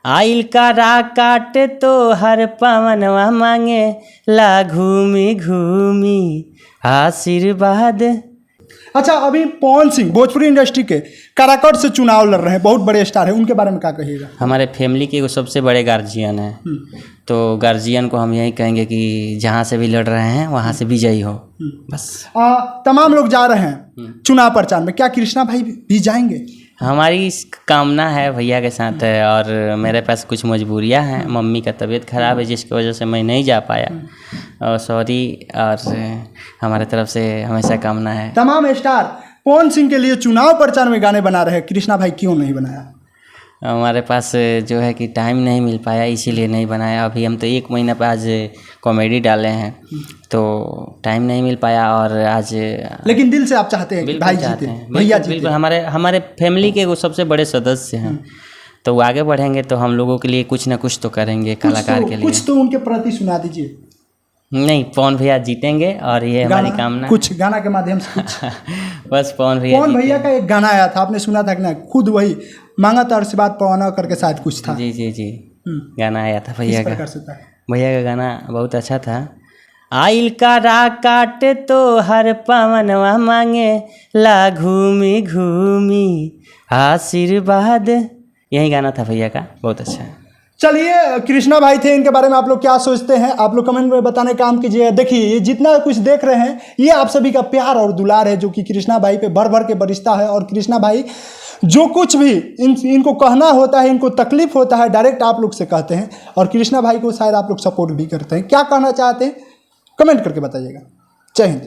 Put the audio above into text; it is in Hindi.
आइल कारा काटे तो हर पवनवा मांगे ला घूमी घूमी आशीर्वाद। अच्छा, अभी पवन सिंह भोजपुरी इंडस्ट्री के काराकोट से चुनाव लड़ रहे हैं, बहुत बड़े स्टार हैं, उनके बारे में क्या कहिएगा? हमारे फैमिली के वो सबसे बड़े गार्जियन हैं, तो गार्जियन को हम यही कहेंगे कि जहाँ से भी लड़ रहे हैं वहाँ से विजयी हो बस। तमाम लोग जा रहे हैं चुनाव प्रचार में, क्या कृष्णा भाई भी जाएंगे? हमारी कामना है भैया के साथ है, और मेरे पास कुछ मजबूरियां हैं, मम्मी का तबीयत ख़राब है जिसकी वजह से मैं नहीं जा पाया, और सॉरी, और हमारे तरफ से हमेशा कामना है। तमाम स्टार पवन सिंह के लिए चुनाव प्रचार में गाने बना रहे हैं, कृष्णा भाई क्यों नहीं बनाया? हमारे पास जो है कि टाइम नहीं मिल पाया, इसीलिए नहीं बनाया। अभी हम तो 1 महीना पे आज कॉमेडी डाले हैं, तो टाइम नहीं मिल पाया, और आज लेकिन दिल से आप चाहते हैं कि भाई जीते, भैया जीते। बिल्कुल, हमारे फैमिली के वो सबसे बड़े सदस्य हैं, तो वो आगे बढ़ेंगे तो हम लोगों के लिए कुछ ना कुछ तो करेंगे, कलाकार के लिए। कुछ तो उनके प्रति सुना दीजिए। नहीं, पवन भैया जीतेंगे, और ये हमारी कामना। कुछ गाना के माध्यम से कुछ बस पवन भैया का एक गाना आया था, आपने सुना था कि ना? खुद वही मांगा था आशीर्वाद पवन करके शायद कुछ था। जी गाना आया था भैया का। भैया का गाना बहुत अच्छा था। आइल कारा काटे तो हर पवनवा मांगे ला घूमी घूमी आशीर्वाद, यही गाना था भैया का, बहुत अच्छा है। चलिए, कृष्णा भाई थे, इनके बारे में आप लोग क्या सोचते हैं आप लोग कमेंट में बताने का काम कीजिए। देखिए, ये जितना कुछ देख रहे हैं ये आप सभी का प्यार और दुलार है, जो कि कृष्णा भाई पे भर भर के बरसता है। और कृष्णा भाई जो कुछ भी इनको कहना होता है, इनको तकलीफ होता है, डायरेक्ट आप लोग से कहते हैं, और कृष्णा भाई को शायद आप लोग सपोर्ट भी करते हैं। क्या कहना चाहते हैं कमेंट करके बताइएगा। जय हिंद।